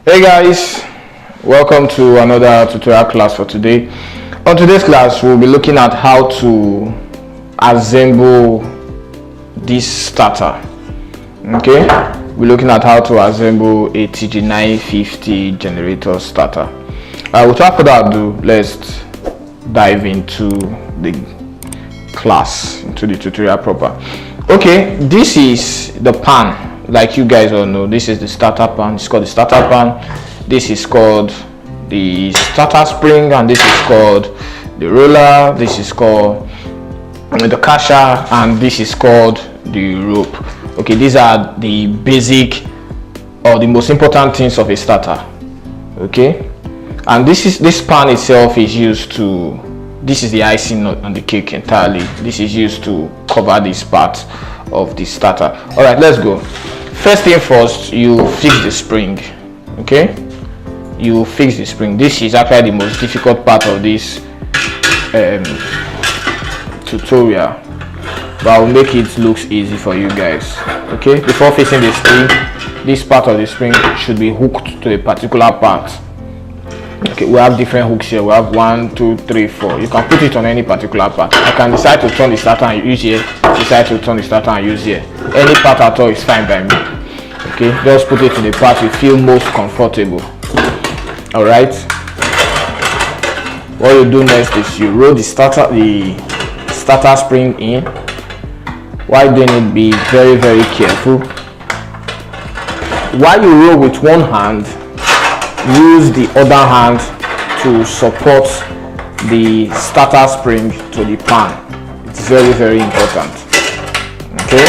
Hey guys, welcome to another tutorial class for today. On today's class we'll be looking at how to assemble this starter. Okay, we're looking at how to assemble a TG950 generator starter. Without further ado, let's dive into the class, into the tutorial proper. Okay, this is the pan. Like you guys all know, this is the starter pan. It's called the starter pan. This is called the starter spring, and this is called the roller. This is called the casher, and this is called the rope. Okay, these are the basic or the most important things of a starter. Okay, and this pan itself is used to, this is the icing on the cake entirely. This is used to cover this part of the starter. All right, let's go. First thing first, you fix the spring. Okay, you fix the spring. This is actually the most difficult part of this tutorial, but I'll make it look easy for you guys. Okay, before fixing the spring, this part of the spring should be hooked to a particular part. Okay, we have different hooks here. We have 1, 2, 3, 4. You can put it on any particular part. I can decide to turn the starter and use here, decide to turn the starter and use here. Any part at all is fine by me. Okay, just put it to the part you feel most comfortable. All right, what you do next is you roll the starter spring in. While doing it, be very careful. While you roll with one hand, use the other hand to support the starter spring to the pan. It's very important. Okay,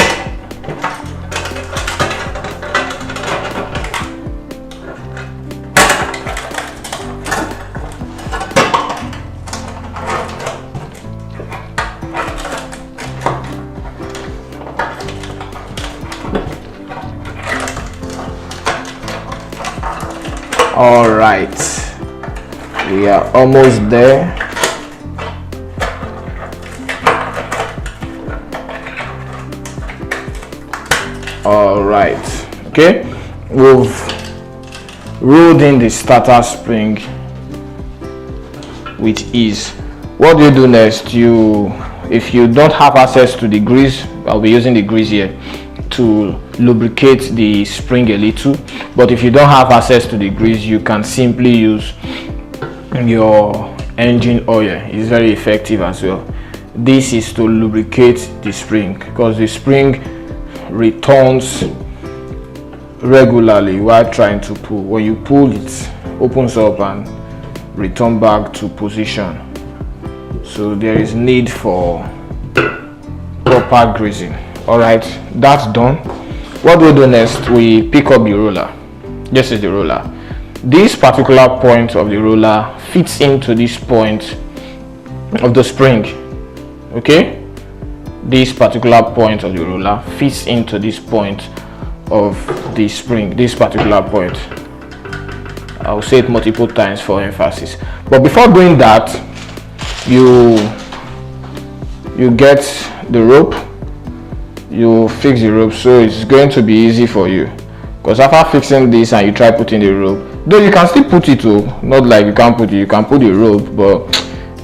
all right, we are almost there. All right, okay, we've rolled in the starter spring with ease. What do you do next? If you don't have access to the grease, I'll be using the grease here to lubricate the spring a little, but if you don't have access to the grease, you can simply use your engine oil. It's very effective as well. This is to lubricate the spring, because the spring returns regularly while trying to pull. When you pull, it opens up and return back to position, so there is need for proper greasing. All right, that's done. What do we do next? We pick up the roller. This is the roller. This particular point of the roller fits into this point of the spring. Okay, this particular point of the roller fits into this point of the spring. This particular point, I'll say it multiple times for emphasis. But before doing that, you get the rope. You fix the rope, so it's going to be easy for you, because after fixing this and you try putting the rope, though you can still put it, not like you can't put it, you can put the rope, but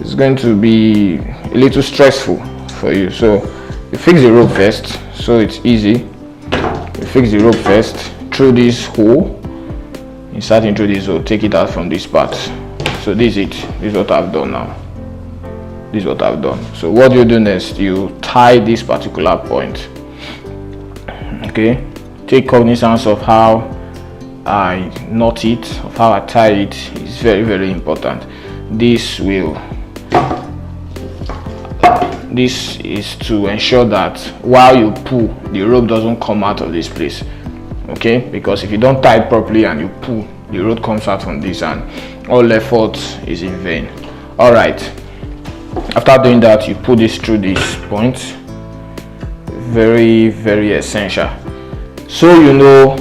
it's going to be a little stressful for you. So you fix the rope first, so it's easy. You fix the rope first through this hole, insert into this hole, take it out from this part. So this is it. This is what I've done now. This is what I've done. So what you do next, you tie this particular point. Okay, take cognizance of how I knot it, of how I tie it. Is very important. This is to ensure that while you pull, the rope doesn't come out of this place. Okay, because if you don't tie it properly and you pull, the rope comes out from this and all effort is in vain. All right, after doing that, you put this through this point. Very essential, so you know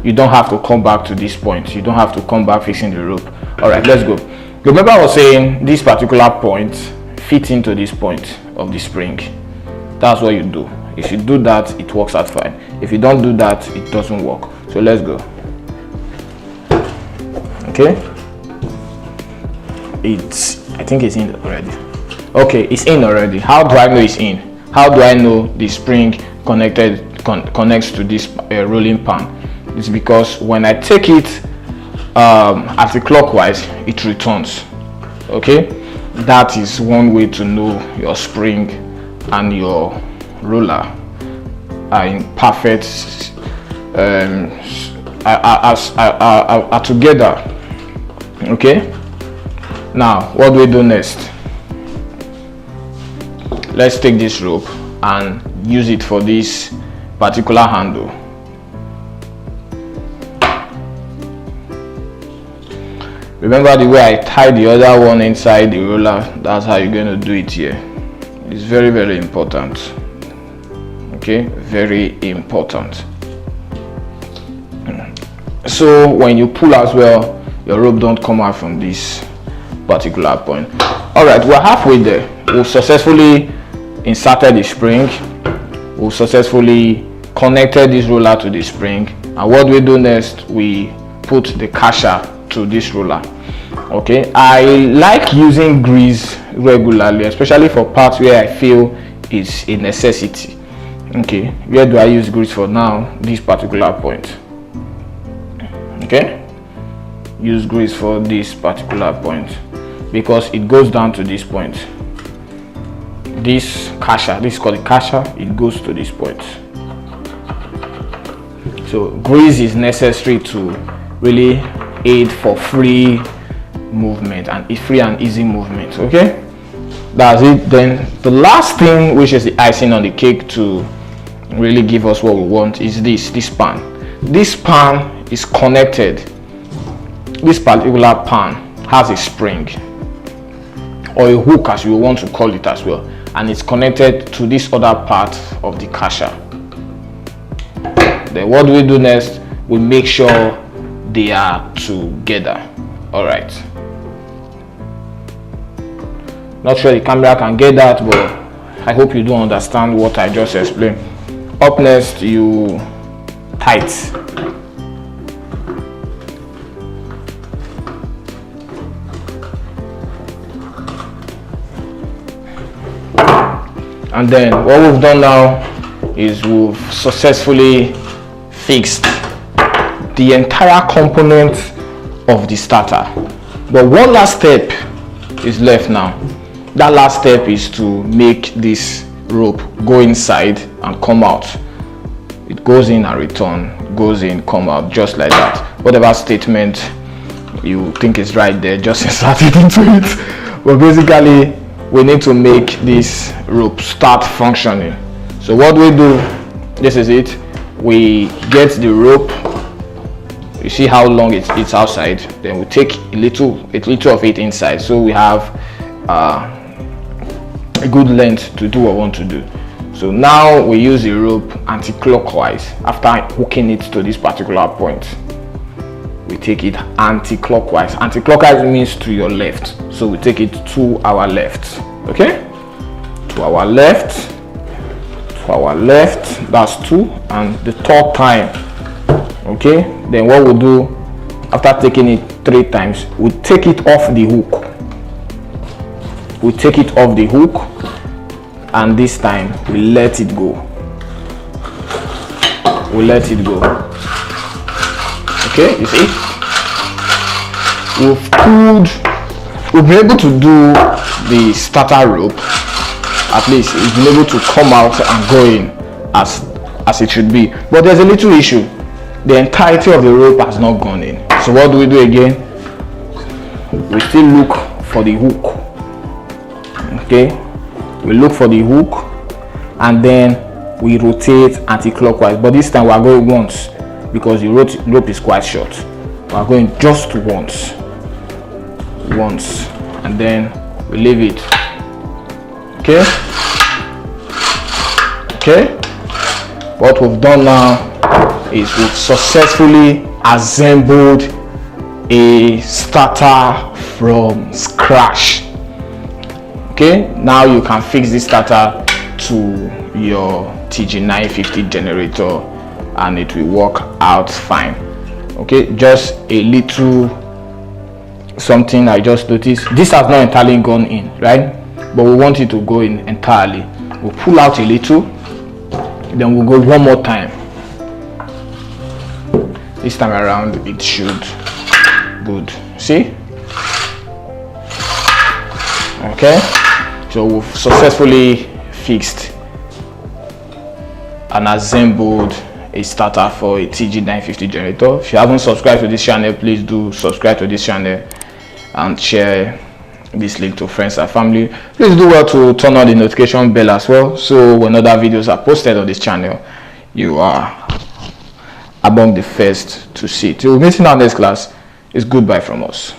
you don't have to come back to this point. You don't have to come back fixing the rope. All right, let's go. Remember I was saying this particular point fits into this point of the spring. That's what you do. If you do that, it works out fine. If you don't do that, it doesn't work. So let's go. Okay, I think it's in already. Okay, it's in already. How do I know it's in? How do I know the spring connects to this rolling pan? It's because when I take it anti-clockwise, it returns. Okay, that is one way to know your spring and your roller are in perfect are together. Okay, now what do we do next? Let's take this rope and use it for this particular handle. Remember the way I tied the other one inside the roller? That's how you're going to do it here. It's very, very important. Okay, very important. So when you pull as well, your rope don't come out from this particular point. All right, we're halfway there. We've successfully inserted the spring. We've successfully connected this roller to the spring. And what we do next, we put the casher to this roller. Okay, I like using grease regularly, especially for parts where I feel it's a necessity. Okay, where do I use grease for now? This particular point. Okay, use grease for this particular point because it goes down to this point. This casher, this is called the casher, it goes to this point. So grease is necessary to really aid for free movement and free and easy movement. Okay, that's it. Then the last thing, which is the icing on the cake to really give us what we want, is this pan. This pan is connected. This particular pan has a spring or a hook, as you want to call it as well, and it's connected to this other part of the casher. Then what do we do next? We make sure they are together. All right, not sure the camera can get that, but I hope you do understand what I just explained. Up next, you tight. And then what we've done now is we've successfully fixed the entire component of the starter. But one last step is left now. That last step is to make this rope go inside and come out. It goes in and return, goes in, come out, just like that. Whatever statement you think is right there, just insert it into it. But basically, we need to make this rope start functioning. So what do we do? This is it. We get the rope. You see how long it's outside. Then we take a little of it inside, so we have a good length to do what we want to do. So now we use the rope anti-clockwise. After hooking it to this particular point, we take it anti-clockwise. Anti-clockwise means to your left, so we take it to our left. Okay, to our left, that's 2, and the third time. Okay, then what we'll do after taking it 3 times, we take it off the hook. We take it off the hook, and this time we let it go. We let it go. Okay, you see, we've been able to do the starter rope. At least it's been able to come out and go in as it should be. But there's a little issue. The entirety of the rope has not gone in. So what do we do again? We still look for the hook. Okay, we look for the hook, and then we rotate anti-clockwise. But this time we are going once because the rope is quite short. We are going just once, and then we leave it. Okay. What we've done now is we've successfully assembled a starter from scratch. Okay, now you can fix this starter to your TG950 generator and it will work out fine. Okay, just a little something I just noticed. This has not entirely gone in, right? But we want it to go in entirely. We'll pull out a little, then we'll go one more time. This time around it should good. See? Okay, so we've successfully fixed and assembled a starter for a TG950 generator. If you haven't subscribed to this channel, please do subscribe to this channel and share this link to friends and family. Please do well to turn on the notification bell as well, so when other videos are posted on this channel, you are among the first to see it. Till we meet in our next class, it's goodbye from us.